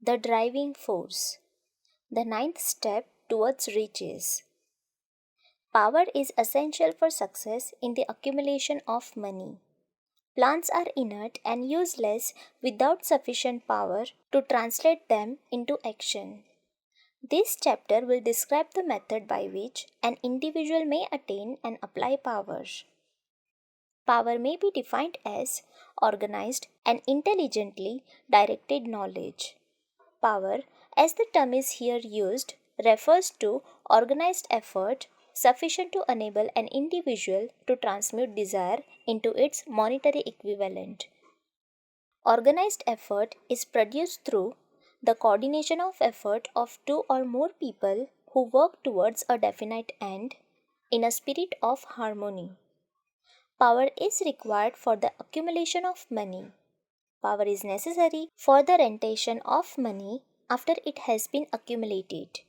The driving force. The ninth step towards riches. Power is essential for success in the accumulation of money. Plans are inert and useless without sufficient power to translate them into action. This chapter will describe the method by which an individual may attain and apply power. Power may be defined as organized and intelligently directed knowledge. Power, as the term is here used, refers to organized effort sufficient to enable an individual to transmute desire into its monetary equivalent. Organized effort is produced through the coordination of effort of two or more people who work towards a definite end in a spirit of harmony. Power is required for the accumulation of money. Power is necessary for the rentation of money after it has been accumulated.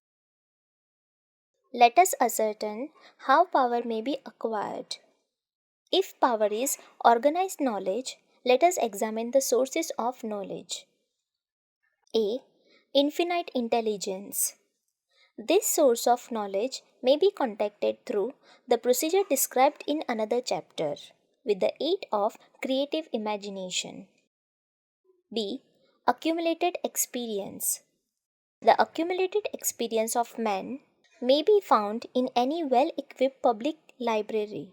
Let us ascertain how power may be acquired. If power is organized knowledge, let us examine the sources of knowledge. A. Infinite intelligence. This source of knowledge may be contacted through the procedure described in another chapter, with the aid of creative imagination. B. Accumulated experience. The accumulated experience of man may be found in any well-equipped public library.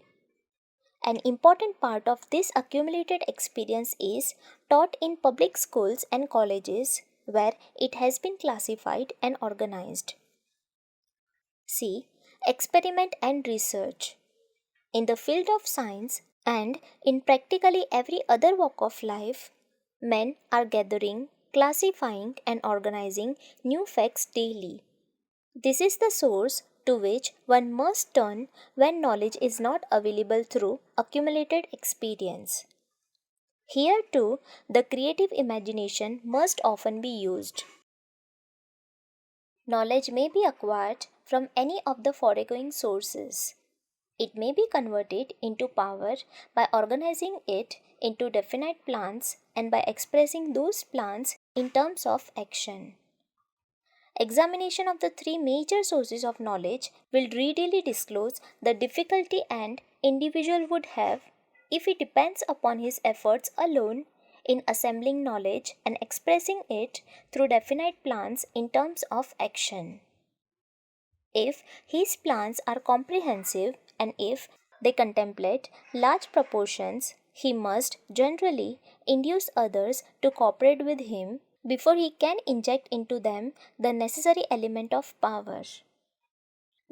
An important part of this accumulated experience is taught in public schools and colleges where it has been classified and organized. C. Experiment and research. In the field of science and in practically every other walk of life, men are gathering, classifying, and organizing new facts daily. This is the source to which one must turn when knowledge is not available through accumulated experience. Here too, the creative imagination must often be used. Knowledge may be acquired from any of the foregoing sources. It may be converted into power by organizing it into definite plans and by expressing those plans in terms of action. Examination of the three major sources of knowledge will readily disclose the difficulty an individual would have if he depends upon his efforts alone in assembling knowledge and expressing it through definite plans in terms of action. If his plans are comprehensive and if they contemplate large proportions, he must generally induce others to cooperate with him before he can inject into them the necessary element of power.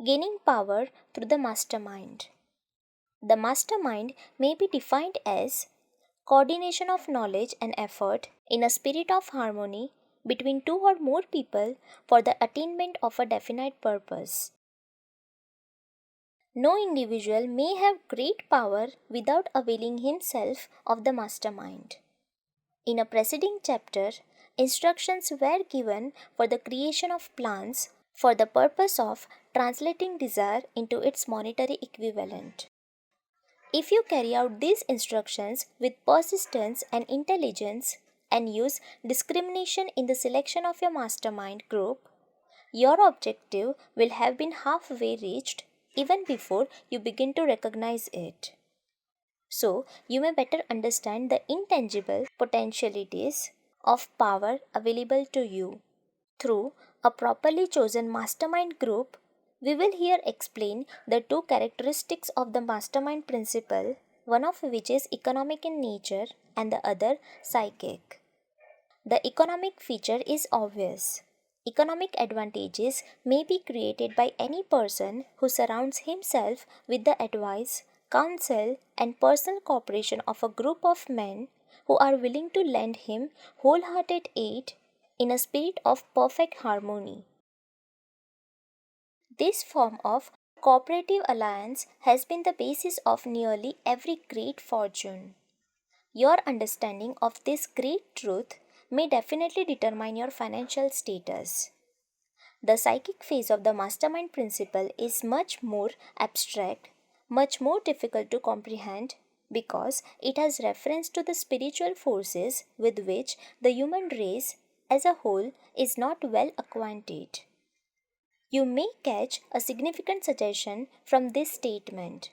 Gaining power through the mastermind. The mastermind may be defined as coordination of knowledge and effort in a spirit of harmony between two or more people for the attainment of a definite purpose. No individual may have great power without availing himself of the mastermind. In a preceding chapter, instructions were given for the creation of plans for the purpose of translating desire into its monetary equivalent. If you carry out these instructions with persistence and intelligence and use discrimination in the selection of your mastermind group, your objective will have been halfway reached even before you begin to recognize it. So, you may better understand the intangible potentialities of power available to you. Through a properly chosen mastermind group, we will here explain the two characteristics of the mastermind principle, one of which is economic in nature and the other psychic. The economic feature is obvious. Economic advantages may be created by any person who surrounds himself with the advice, counsel, and personal cooperation of a group of men who are willing to lend him wholehearted aid in a spirit of perfect harmony. This form of cooperative alliance has been the basis of nearly every great fortune. Your understanding of this great truth may definitely determine your financial status. The psychic phase of the mastermind principle is much more abstract, much more difficult to comprehend because it has reference to the spiritual forces with which the human race as a whole is not well acquainted. You may catch a significant suggestion from this statement.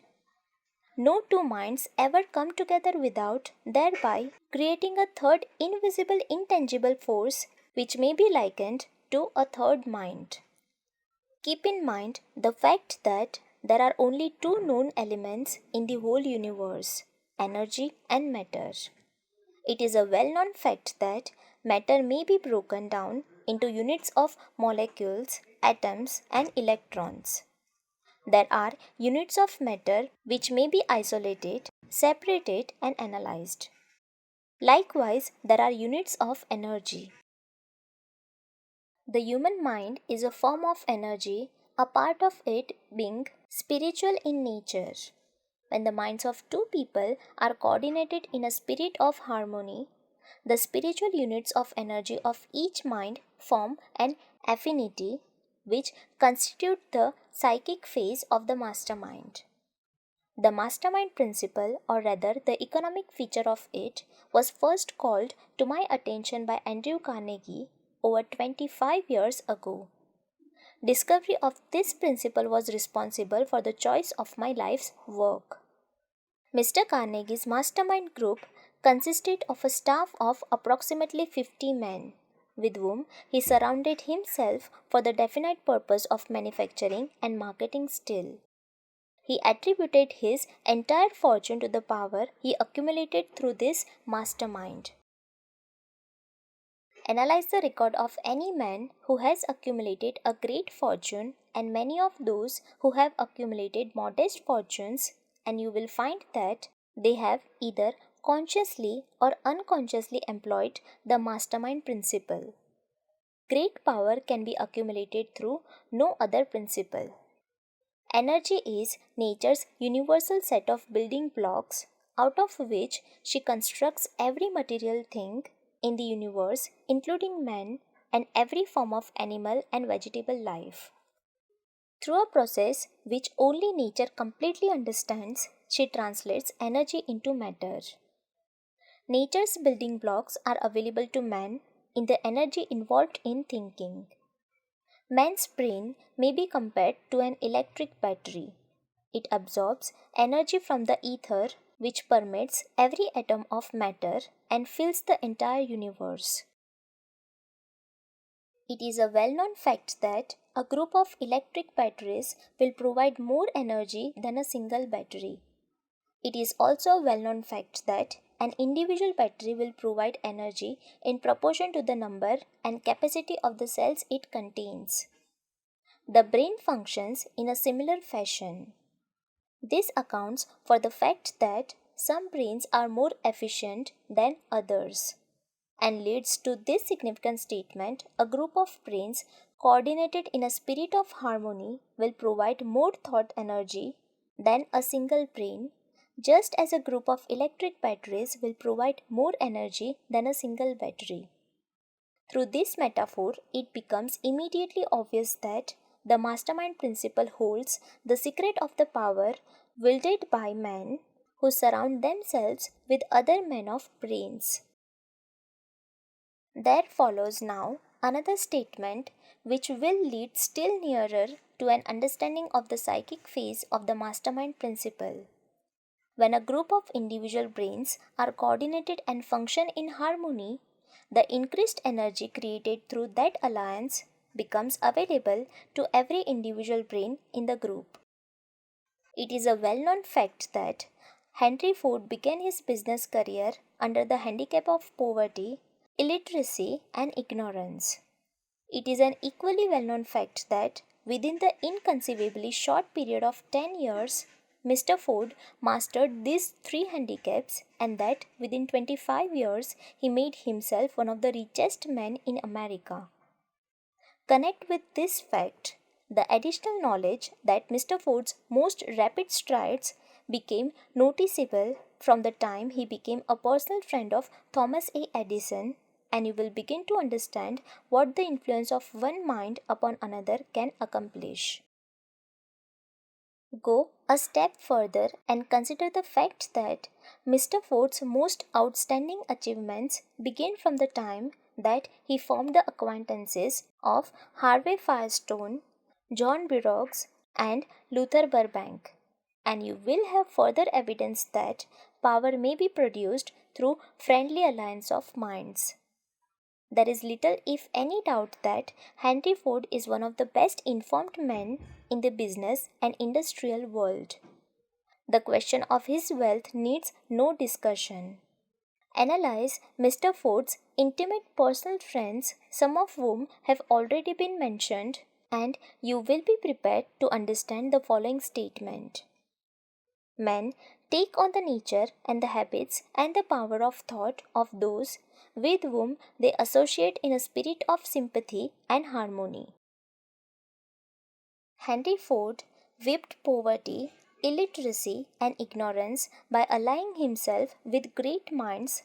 No two minds ever come together without thereby creating a third invisible intangible force which may be likened to a third mind. Keep in mind the fact that there are only two known elements in the whole universe, energy and matter. It is a well-known fact that matter may be broken down into units of molecules, atoms, and electrons. There are units of matter which may be isolated, separated, and analyzed. Likewise, there are units of energy. The human mind is a form of energy, a part of it being spiritual in nature. When the minds of two people are coordinated in a spirit of harmony, the spiritual units of energy of each mind form an affinity which constitute the psychic phase of the mastermind. The mastermind principle, or rather the economic feature of it, was first called to my attention by Andrew Carnegie over 25 years ago. Discovery of this principle was responsible for the choice of my life's work. Mr. Carnegie's mastermind group consisted of a staff of approximately 50 men, with whom he surrounded himself for the definite purpose of manufacturing and marketing steel. He attributed his entire fortune to the power he accumulated through this mastermind. Analyze the record of any man who has accumulated a great fortune and many of those who have accumulated modest fortunes, and you will find that they have either consciously or unconsciously employed the mastermind principle. Great power can be accumulated through no other principle. Energy is nature's universal set of building blocks out of which she constructs every material thing in the universe, including man and every form of animal and vegetable life. Through a process which only nature completely understands, she translates energy into matter. Nature's building blocks are available to man in the energy involved in thinking. Man's brain may be compared to an electric battery. It absorbs energy from the ether, which permeates every atom of matter and fills the entire universe. It is a well-known fact that a group of electric batteries will provide more energy than a single battery. It is also a well-known fact that an individual battery will provide energy in proportion to the number and capacity of the cells it contains. The brain functions in a similar fashion. This accounts for the fact that some brains are more efficient than others, and leads to this significant statement: a group of brains coordinated in a spirit of harmony will provide more thought energy than a single brain, just as a group of electric batteries will provide more energy than a single battery. Through this metaphor, it becomes immediately obvious that the mastermind principle holds the secret of the power wielded by men who surround themselves with other men of brains. There follows now another statement which will lead still nearer to an understanding of the psychic phase of the mastermind principle. When a group of individual brains are coordinated and function in harmony, the increased energy created through that alliance becomes available to every individual brain in the group. It is a well-known fact that Henry Ford began his business career under the handicap of poverty, illiteracy, and ignorance. It is an equally well-known fact that within the inconceivably short period of 10 years, Mr. Ford mastered these three handicaps, and that within 25 years he made himself one of the richest men in America. Connect with this fact the additional knowledge that Mr. Ford's most rapid strides became noticeable from the time he became a personal friend of Thomas A. Edison, and you will begin to understand what the influence of one mind upon another can accomplish. Go a step further and consider the fact that Mr. Ford's most outstanding achievements begin from the time that he formed the acquaintances of Harvey Firestone, John Burroughs, and Luther Burbank. And you will have further evidence that power may be produced through friendly alliance of minds. There is little, if any, doubt that Henry Ford is one of the best informed men in the business and industrial world. The question of his wealth needs no discussion. Analyze Mr. Ford's intimate personal friends, some of whom have already been mentioned, and you will be prepared to understand the following statement. Men take on the nature and the habits and the power of thought of those with whom they associate in a spirit of sympathy and harmony. Henry Ford whipped poverty, illiteracy, and ignorance by allying himself with great minds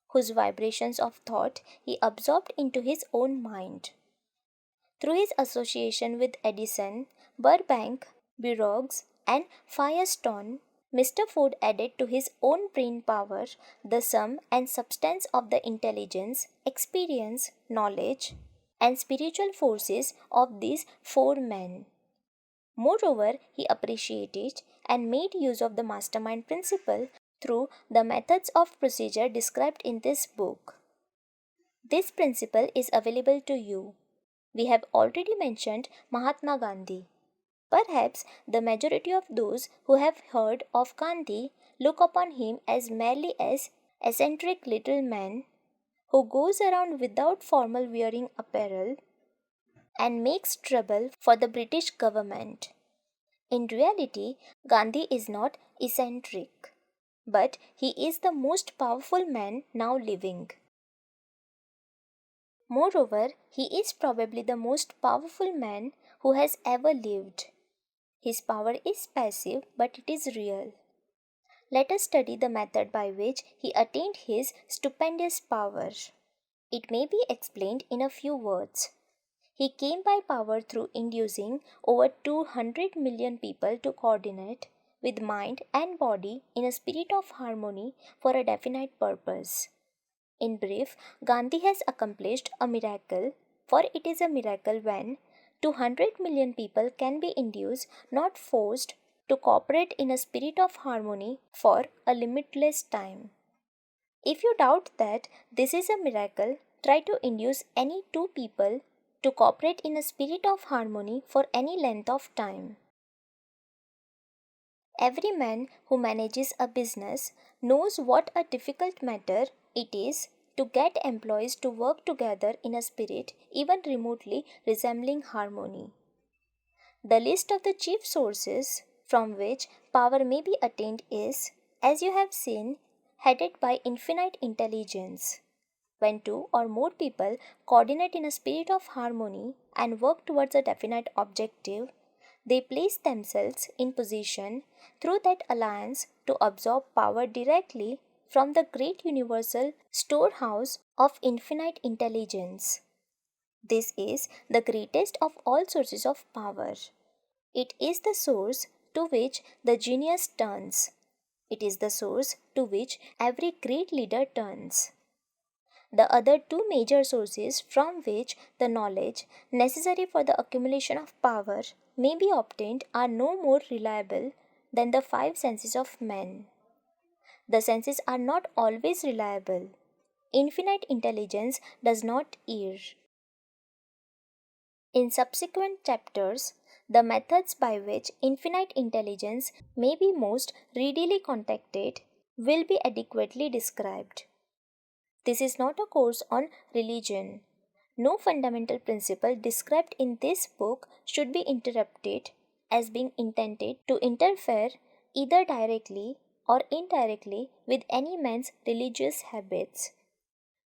whose vibrations of thought he absorbed into his own mind. Through his association with Edison, Burbank, Burroughs, and Firestone, Mr. Ford added to his own brain power the sum and substance of the intelligence, experience, knowledge, and spiritual forces of these four men. Moreover, he appreciated and made use of the Mastermind Principle through the methods of procedure described in this book. This principle is available to you. We have already mentioned Mahatma Gandhi. Perhaps the majority of those who have heard of Gandhi look upon him as merely as eccentric little man who goes around without formal wearing apparel and makes trouble for the British government. In reality, Gandhi is not eccentric, but he is the most powerful man now living. Moreover, he is probably the most powerful man who has ever lived. His power is passive, but it is real. Let us study the method by which he attained his stupendous power. It may be explained in a few words. He came by power through inducing over 200 million people to coordinate with mind and body in a spirit of harmony for a definite purpose. In brief, Gandhi has accomplished a miracle, for it is a miracle when 200 million people can be induced, not forced, to cooperate in a spirit of harmony for a limitless time. If you doubt that this is a miracle, try to induce any two people to cooperate in a spirit of harmony for any length of time. Every man who manages a business knows what a difficult matter it is to get employees to work together in a spirit even remotely resembling harmony. The list of the chief sources from which power may be attained is, as you have seen, headed by infinite intelligence. When two or more people coordinate in a spirit of harmony and work towards a definite objective, they place themselves in position through that alliance to absorb power directly from the great universal storehouse of infinite intelligence. This is the greatest of all sources of power. It is the source to which the genius turns. It is the source to which every great leader turns. The other two major sources from which the knowledge necessary for the accumulation of power may be obtained are no more reliable than the five senses of men. The senses are not always reliable. Infinite intelligence does not err. In subsequent chapters, the methods by which infinite intelligence may be most readily contacted will be adequately described. This is not a course on religion. No fundamental principle described in this book should be interpreted as being intended to interfere either directly or indirectly with any man's religious habits.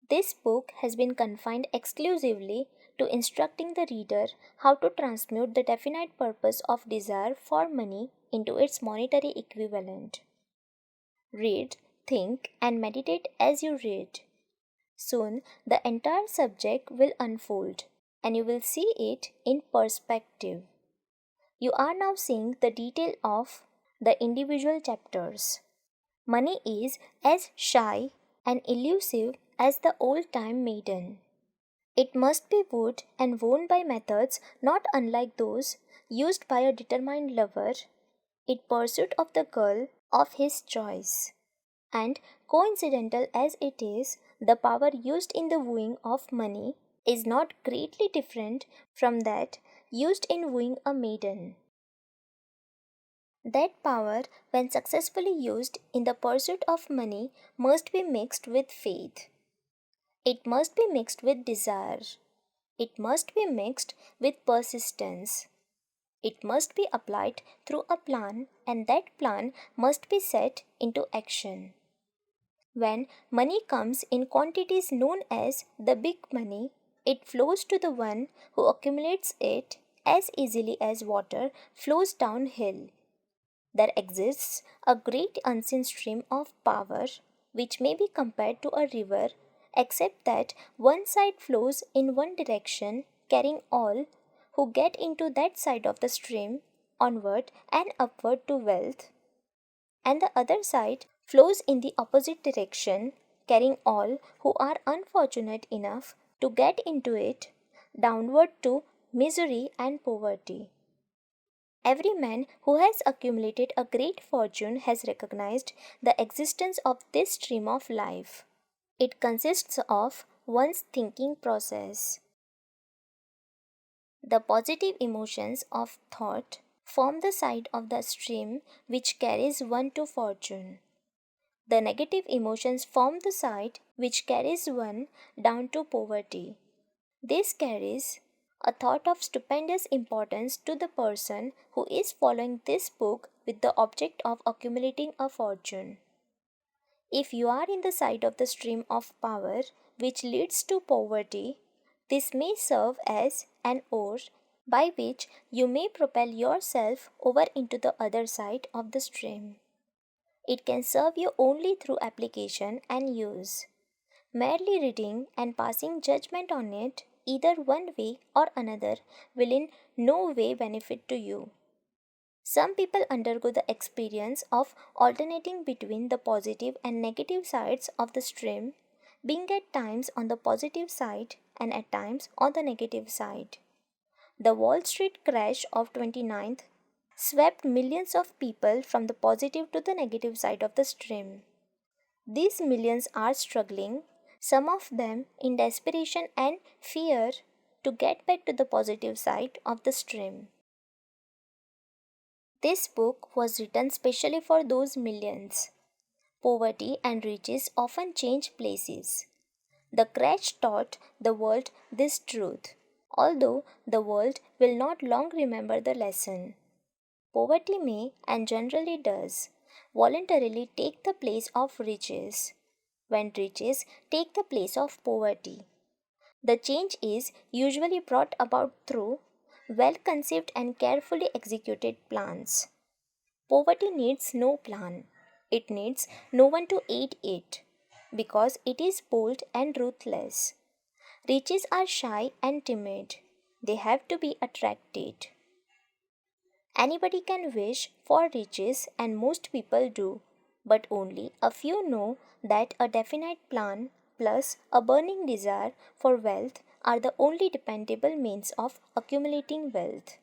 This book has been confined exclusively to instructing the reader how to transmute the definite purpose of desire for money into its monetary equivalent. Read, think, and meditate as you read. Soon the entire subject will unfold and you will see it in perspective. You are now seeing the detail of the individual chapters. Money is as shy and elusive as the old-time maiden. It must be wooed and worn by methods not unlike those used by a determined lover in pursuit of the girl of his choice. And coincidental as it is, the power used in the wooing of money is not greatly different from that used in wooing a maiden. That power, when successfully used in the pursuit of money, must be mixed with faith. It must be mixed with desire. It must be mixed with persistence. It must be applied through a plan, and that plan must be set into action. When money comes in quantities known as the big money, it flows to the one who accumulates it as easily as water flows downhill. There exists a great unseen stream of power which may be compared to a river, except that one side flows in one direction, carrying all who get into that side of the stream onward and upward to wealth, and the other side flows in the opposite direction, carrying all who are unfortunate enough to get into it downward to misery and poverty. Every man who has accumulated a great fortune has recognized the existence of this stream of life. It consists of one's thinking process. The positive emotions of thought form the side of the stream which carries one to fortune. The negative emotions form the side which carries one down to poverty. This carries a thought of stupendous importance to the person who is following this book with the object of accumulating a fortune. If you are in the side of the stream of power which leads to poverty, this may serve as an oar by which you may propel yourself over into the other side of the stream. It can serve you only through application and use. Merely reading and passing judgment on it, either one way or another, will in no way benefit to you. Some people undergo the experience of alternating between the positive and negative sides of the stream, being at times on the positive side and at times on the negative side. The Wall Street crash of 29th swept millions of people from the positive to the negative side of the stream. These millions are struggling, some of them in desperation and fear, to get back to the positive side of the stream. This book was written specially for those millions. Poverty and riches often change places. The crash taught the world this truth, although the world will not long remember the lesson. Poverty may, and generally does, voluntarily take the place of riches, when riches take the place of poverty. The change is usually brought about through well conceived and carefully executed plans. Poverty needs no plan. It needs no one to aid it, because it is bold and ruthless. Riches are shy and timid. They have to be attracted. Anybody can wish for riches, and most people do, but only a few know that a definite plan plus a burning desire for wealth are the only dependable means of accumulating wealth.